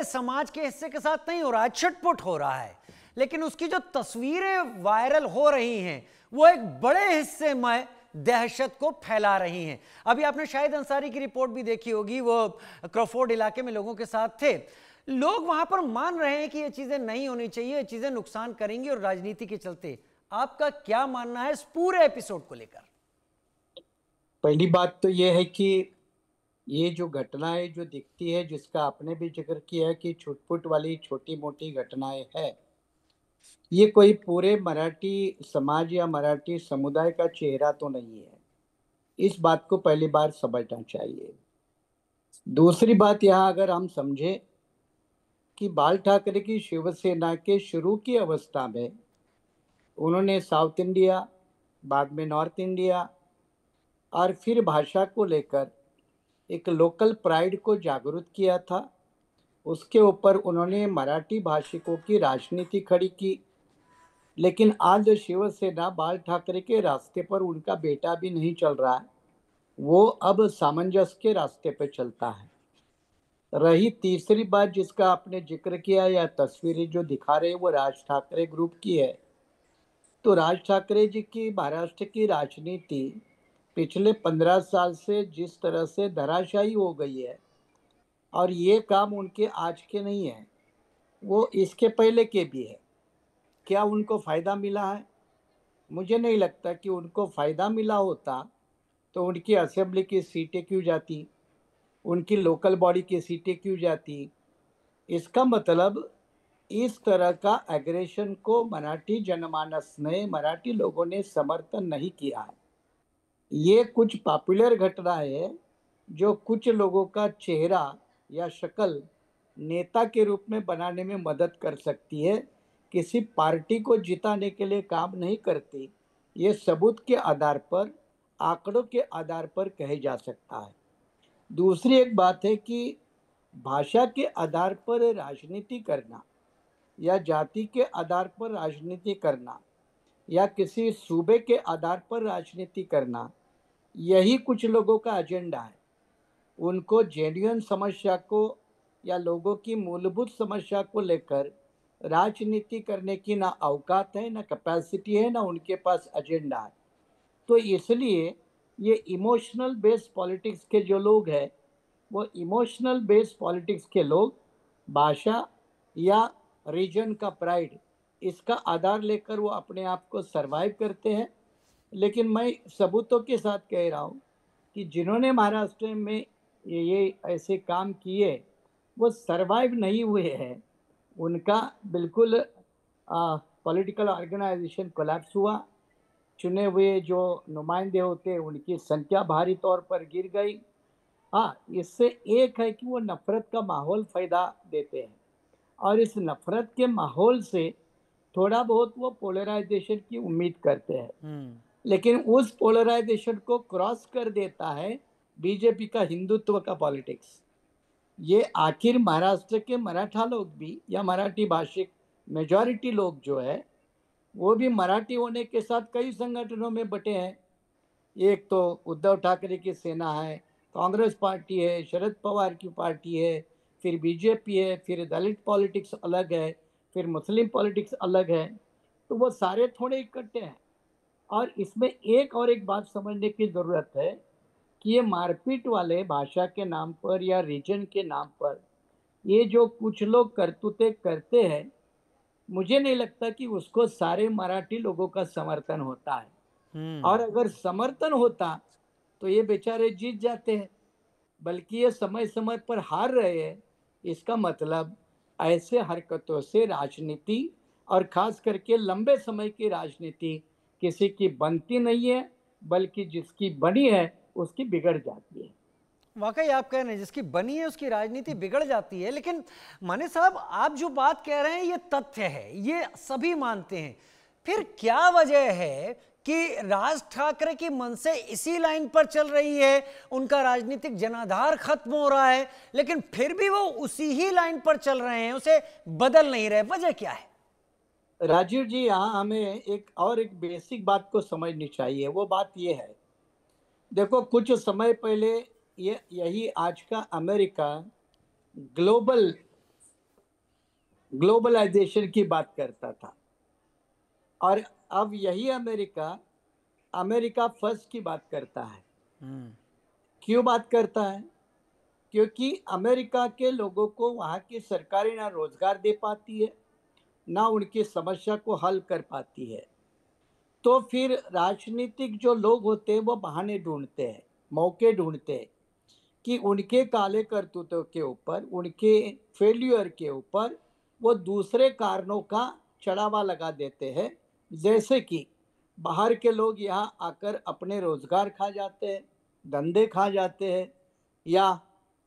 समाज के हिस्से के साथ नहीं हो रहा है, छिटपुट हो रहा है, लेकिन उसकी जो तस्वीरें वायरल हो रही हैं वो एक बड़े हिस्से में दहशत को फैला रही हैं। अभी आपने शाहिद अंसारी की रिपोर्ट भी देखी होगी, वो क्रॉफोर्ड इलाके में लोगों के साथ थे। लोग वहां पर मान रहे हैं कि ये चीजें नहीं होनी चाहिए, ये चीजें नुकसान करेंगी और राजनीति के चलते। आपका क्या मानना है इस पूरे एपिसोड को लेकर? पहली बात तो ये है कि ये जो घटनाएं जो दिखती है, जिसका आपने भी जिक्र किया है कि छुटपुट वाली छोटी मोटी घटनाएं है, ये कोई पूरे मराठी समाज या मराठी समुदाय का चेहरा तो नहीं है। इस बात को पहली बार समझना चाहिए। दूसरी बात, यहाँ अगर हम समझे कि बाल ठाकरे की शिवसेना के शुरू की अवस्था में उन्होंने साउथ इंडिया, बाद में नॉर्थ इंडिया और फिर भाषा को लेकर एक लोकल प्राइड को जागरूक किया था। उसके ऊपर उन्होंने मराठी भाषिकों की राजनीति खड़ी की। लेकिन आज शिवसेना बाल ठाकरे के रास्ते पर उनका बेटा भी नहीं चल रहा है, वो अब सामंजस्य के रास्ते पर चलता है। रही तीसरी बात जिसका आपने जिक्र किया, या तस्वीरें जो दिखा रहे वो राज ठाकरे ग्रुप की है, तो राज ठाकरे जी की महाराष्ट्र की राजनीति पिछले 15 साल से जिस तरह से धराशायी हो गई है, और ये काम उनके आज के नहीं है, वो इसके पहले के भी है। क्या उनको फ़ायदा मिला है? मुझे नहीं लगता कि उनको फ़ायदा मिला होता तो उनकी असेंबली की सीटें क्यों जाती, उनकी लोकल बॉडी की सीटें क्यों जाती। इसका मतलब इस तरह का एग्रेशन को मराठी जनमानस ने, मराठी लोगों ने समर्थन नहीं किया है। ये कुछ पॉपुलर घटना है जो कुछ लोगों का चेहरा या शक्ल नेता के रूप में बनाने में मदद कर सकती है, किसी पार्टी को जिताने के लिए काम नहीं करती। ये सबूत के आधार पर, आंकड़ों के आधार पर कहे जा सकता है। दूसरी एक बात है कि भाषा के आधार पर राजनीति करना, या जाति के आधार पर राजनीति करना, या किसी सूबे के आधार पर राजनीति करना, यही कुछ लोगों का एजेंडा है। उनको जेन्युइन समस्या को या लोगों की मूलभूत समस्या को लेकर राजनीति करने की ना औकात है, ना कैपेसिटी है, ना उनके पास एजेंडा है। तो इसलिए ये इमोशनल बेस्ड पॉलिटिक्स के जो लोग हैं, वो इमोशनल बेस्ड पॉलिटिक्स के लोग भाषा या रीजन का प्राइड, इसका आधार लेकर वो अपने आप को सरवाइव करते हैं। लेकिन मैं सबूतों के साथ कह रहा हूँ कि जिन्होंने महाराष्ट्र में ये ऐसे काम किए वो सरवाइव नहीं हुए हैं। उनका बिल्कुल पॉलिटिकल ऑर्गेनाइजेशन कोलैप्स हुआ। चुने हुए जो नुमाइंदे होते हैं उनकी संख्या भारी तौर पर गिर गई। हाँ, इससे एक है कि वो नफरत का माहौल पैदा देते हैं, और इस नफरत के माहौल से थोड़ा बहुत वो पोलराइजेशन की उम्मीद करते हैं। लेकिन उस पोलराइजेशन को क्रॉस कर देता है बीजेपी का हिंदुत्व का पॉलिटिक्स। ये आखिर महाराष्ट्र के मराठा लोग भी, या मराठी भाषिक मेजॉरिटी लोग जो है, वो भी मराठी होने के साथ कई संगठनों में बटे हैं। एक तो उद्धव ठाकरे की सेना है, कांग्रेस पार्टी है, शरद पवार की पार्टी है, फिर बीजेपी है, फिर दलित पॉलिटिक्स अलग है, फिर मुस्लिम पॉलिटिक्स अलग है। तो वो सारे थोड़े इकट्ठे हैं। और इसमें एक और एक बात समझने की ज़रूरत है कि ये मारपीट वाले भाषा के नाम पर या रीजन के नाम पर ये जो कुछ लोग करतूते करते हैं, मुझे नहीं लगता कि उसको सारे मराठी लोगों का समर्थन होता है। और अगर समर्थन होता तो ये बेचारे जीत जाते हैं, बल्कि ये समय समय पर हार रहे हैं। इसका मतलब ऐसे हरकतों से राजनीति, और खास करके लंबे समय की राजनीति, किसी की बनती नहीं है, बल्कि जिसकी बनी है उसकी बिगड़ जाती है। वाकई आप कह रहे हैं जिसकी बनी है उसकी राजनीति बिगड़ जाती है। लेकिन माने साहब, आप जो बात कह रहे हैं ये तथ्य है, ये सभी मानते हैं। फिर क्या वजह है कि राज ठाकरे की मन से इसी लाइन पर चल रही है, उनका राजनीतिक जनाधार खत्म हो रहा है, लेकिन फिर भी वो उसी ही लाइन पर चल रहे हैं, उसे बदल नहीं रहे? वजह क्या है? राजीव जी, यहाँ हमें एक बेसिक बात को समझनी चाहिए। वो बात ये है, देखो कुछ समय पहले यही आज का अमेरिका ग्लोबल ग्लोबलाइजेशन की बात करता था। और अब यही अमेरिका फर्स्ट की बात करता है। क्यों बात करता है? क्योंकि अमेरिका के लोगों को वहाँ की सरकारें ना रोजगार दे पाती है, ना उनकी समस्या को हल कर पाती है। तो फिर राजनीतिक जो लोग होते हैं वो बहाने ढूंढते हैं, मौके ढूंढते हैं कि उनके काले करतूतों के ऊपर, उनके फेल्यूर के ऊपर वो दूसरे कारणों का चढ़ावा लगा देते हैं। जैसे कि बाहर के लोग यहाँ आकर अपने रोजगार खा जाते हैं, धंधे खा जाते हैं, या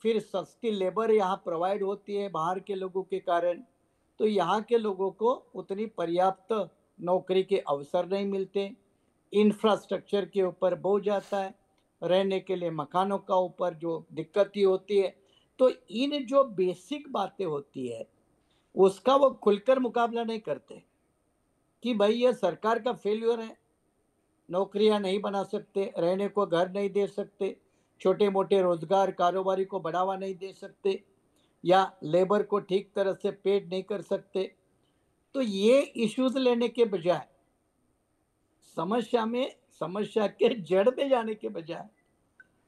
फिर सस्ती लेबर यहाँ प्रोवाइड होती है बाहर के लोगों के कारण, तो यहाँ के लोगों को उतनी पर्याप्त नौकरी के अवसर नहीं मिलते, इंफ्रास्ट्रक्चर के ऊपर बोझ जाता है, रहने के लिए मकानों का ऊपर जो दिक्कत ही होती है। तो इन जो बेसिक बातें होती है उसका वो खुलकर मुकाबला नहीं करते कि भाई ये सरकार का फेल्यूर है, नौकरियां नहीं बना सकते, रहने को घर नहीं दे सकते, छोटे मोटे रोजगार कारोबारी को बढ़ावा नहीं दे सकते, या लेबर को ठीक तरह से पेड नहीं कर सकते। तो ये इश्यूज लेने के बजाय, समस्या के जड़ में जाने के बजाय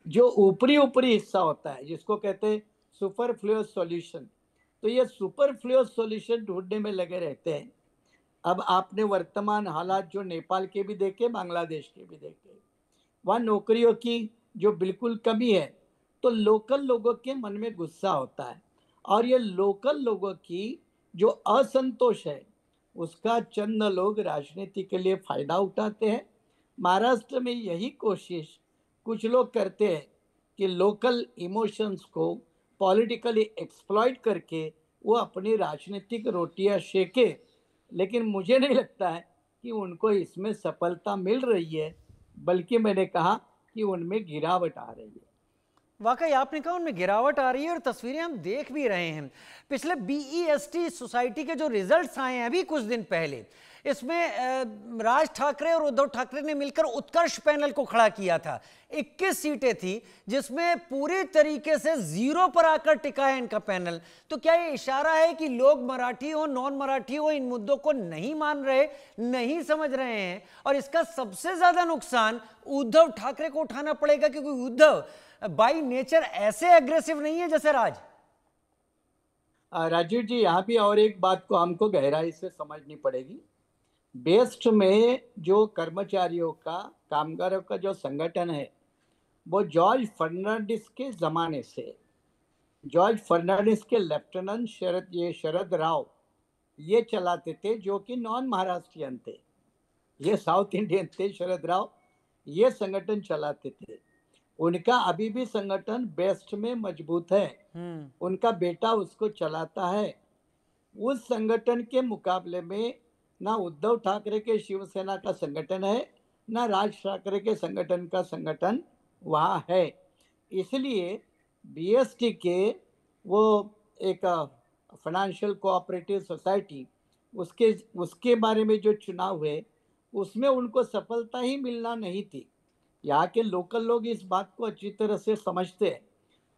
जो ऊपरी हिस्सा होता है जिसको कहते हैं सुपरफ्लुअस सॉल्यूशन, तो ये सुपरफ्लुअस सॉल्यूशन ढूंढने में लगे रहते हैं। अब आपने वर्तमान हालात जो नेपाल के भी देखे, बांग्लादेश के भी देखे, वहाँ नौकरियों की जो बिल्कुल कमी है, तो लोकल लोगों के मन में गुस्सा होता है, और ये लोकल लोगों की जो असंतोष है उसका चंद लोग राजनीति के लिए फायदा उठाते हैं। महाराष्ट्र में यही कोशिश कुछ लोग करते हैं कि लोकल इमोशंस को पॉलिटिकली एक्सप्लॉइट करके वो अपनी राजनीतिक रोटियां सेके, लेकिन मुझे नहीं लगता है कि उनको इसमें सफलता मिल रही है, बल्कि मैंने कहा कि उनमें गिरावट आ रही है। वाकई आपने कहा उनमें गिरावट आ रही है, और तस्वीरें हम देख भी रहे हैं। पिछले BEST सोसाइटी के जो रिजल्ट्स आए हैं अभी कुछ दिन पहले, इसमें राज ठाकरे और उद्धव ठाकरे ने मिलकर उत्कर्ष पैनल को खड़ा किया था। 21 सीटें थी जिसमें पूरी तरीके से जीरो पर आकर टिका है इनका पैनल। तो क्या ये इशारा है कि लोग मराठी हो नॉन मराठी हो इन मुद्दों को नहीं मान रहे, नहीं समझ रहे हैं, और इसका सबसे ज्यादा नुकसान उद्धव ठाकरे को उठाना पड़ेगा, क्योंकि उद्धव बाई नेचर ऐसे एग्रेसिव नहीं है जैसे राज। राजीव जी, यहाँ भी और एक बात को हमको गहराई से समझनी पड़ेगी। बेस्ट में जो कर्मचारियों का, कामगारों का जो संगठन है वो जॉर्ज फर्नांडिस के जमाने से, जॉर्ज फर्नांडिस के लेफ्टिनेंट शरद राव ये चलाते थे, जो कि नॉन महाराष्ट्रियन थे, ये साउथ इंडियन थे। शरद राव ये संगठन चलाते थे। उनका अभी भी संगठन बेस्ट में मजबूत है, उनका बेटा उसको चलाता है। उस संगठन के मुकाबले में ना उद्धव ठाकरे के शिवसेना का संगठन है, ना राज ठाकरे के संगठन का संगठन वहाँ है। इसलिए BST के वो एक फाइनेंशियल कोऑपरेटिव सोसाइटी, उसके बारे में जो चुनाव हुए उसमें उनको सफलता ही मिलना नहीं थी। यहाँ के लोकल लोग इस बात को अच्छी तरह से समझते हैं।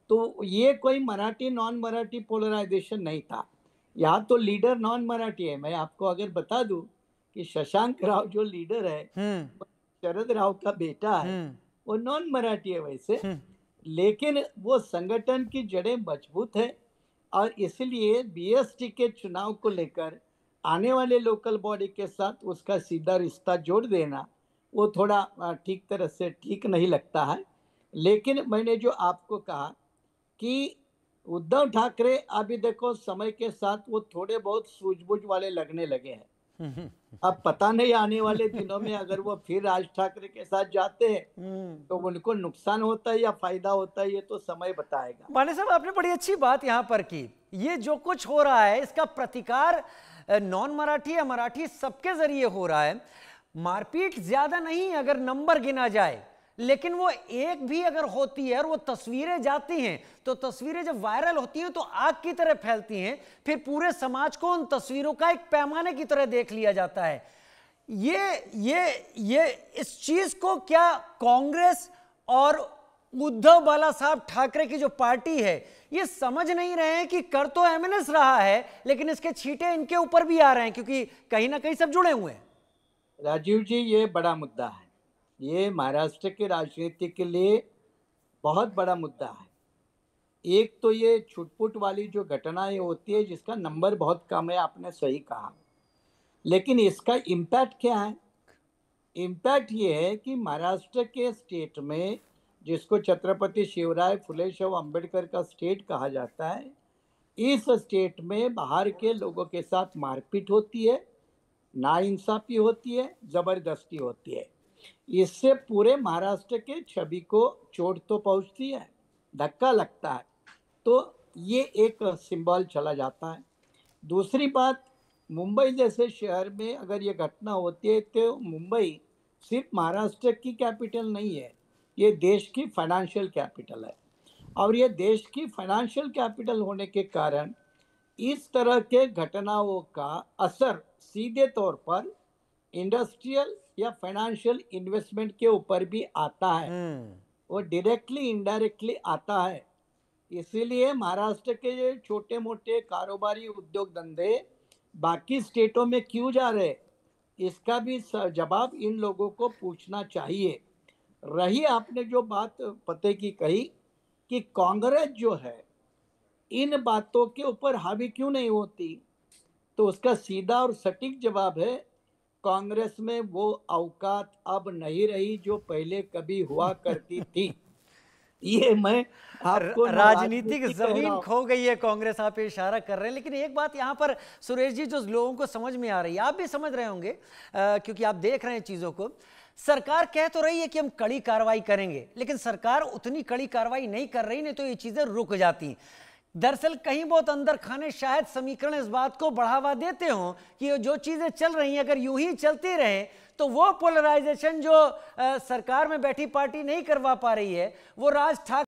तो ये कोई मराठी नॉन मराठी पोलराइजेशन नहीं था। यहाँ तो लीडर नॉन मराठी है। मैं आपको अगर बता दूं कि शशांक राव जो लीडर है, शरद राव का बेटा है, वो नॉन मराठी है वैसे, लेकिन वो संगठन की जड़ें मजबूत है, और इसलिए BST के चुनाव को लेकर आने वाले लोकल बॉडी के साथ उसका सीधा रिश्ता जोड़ देना वो थोड़ा ठीक तरह से ठीक नहीं लगता है। लेकिन मैंने जो आपको कहा कि उद्धव ठाकरे अभी देखो समय के साथ वो थोड़े बहुत सूझबूझ वाले लगने लगे हैं। अब पता नहीं आने वाले दिनों में अगर वो फिर राज ठाकरे के साथ जाते हैं तो उनको नुकसान होता है या फायदा होता है, ये तो समय बताएगा। माने साहब, आपने बड़ी अच्छी बात यहाँ पर की। ये जो कुछ हो रहा है इसका प्रतिकार नॉन मराठी या मराठी सबके जरिए हो रहा है। मारपीट ज्यादा नहीं अगर नंबर गिना जाए, लेकिन वो एक भी अगर होती है और वो तस्वीरें जाती हैं, तो तस्वीरें जब वायरल होती हैं तो आग की तरह फैलती हैं, फिर पूरे समाज को उन तस्वीरों का एक पैमाने की तरह देख लिया जाता है। ये इस चीज को क्या कांग्रेस और उद्धव बाला साहब ठाकरे की जो पार्टी है ये समझ नहीं रहे हैं कि कर तो एमएनएस रहा है, लेकिन इसके छींटे इनके ऊपर भी आ रहे हैं, क्योंकि कहीं ना कहीं सब जुड़े हुए हैं। राजीव जी, ये बड़ा मुद्दा है। ये महाराष्ट्र की राजनीति के लिए बहुत बड़ा मुद्दा है। एक तो ये छुटपुट वाली जो घटनाएं होती है जिसका नंबर बहुत कम है, आपने सही कहा, लेकिन इसका इम्पैक्ट क्या है? इम्पैक्ट ये है कि महाराष्ट्र के स्टेट में, जिसको छत्रपति शिवराय फुले शव अम्बेडकर का स्टेट कहा जाता है, इस स्टेट में बाहर के लोगों के साथ मारपीट होती है, नाइंसाफी होती है, जबरदस्ती होती है। इससे पूरे महाराष्ट्र के छवि को चोट तो पहुंचती है, धक्का लगता है, तो ये एक सिंबल चला जाता है। दूसरी बात, मुंबई जैसे शहर में अगर ये घटना होती है तो मुंबई सिर्फ महाराष्ट्र की कैपिटल नहीं है, ये देश की फाइनेंशियल कैपिटल है। और ये देश की फाइनेंशियल कैपिटल होने के कारण इस तरह के घटनाओं का असर सीधे तौर पर इंडस्ट्रियल या फाइनेंशियल इन्वेस्टमेंट के ऊपर भी आता है, वो डायरेक्टली इनडायरेक्टली आता है। इसीलिए महाराष्ट्र के ये छोटे मोटे कारोबारी उद्योग धंधे बाकी स्टेटों में क्यों जा रहे, इसका भी जवाब इन लोगों को पूछना चाहिए। रही आपने जो बात पते की कही कि कांग्रेस जो है इन बातों के ऊपर हावी क्यों नहीं होती, तो उसका सीधा और सटीक जवाब है, कांग्रेस में वो औकात अब नहीं रही जो पहले कभी हुआ करती थी। ये मैं आपको राजनीतिक जमीन खो गई है कांग्रेस, आप इशारा कर रहे हैं। लेकिन एक बात यहां पर सुरेश जी जो लोगों को समझ में आ रही है, आप भी समझ रहे होंगे क्योंकि आप देख रहे हैं चीजों को। सरकार कह तो रही है कि हम कड़ी कार्रवाई करेंगे, लेकिन सरकार उतनी कड़ी कार्रवाई नहीं कर रही, नहीं तो ये चीजें रुक जाती। दरअसल कहीं बहुत अंदर खाने शायद समीकरण इस बात को बढ़ावा देते हों कि जो चीजें चल रही हैं अगर यूं ही चलती रहें तो वो पोलराइजेशन जो सरकार में बैठी पार्टी नहीं करवा पा रही है, वो राज ठाकरे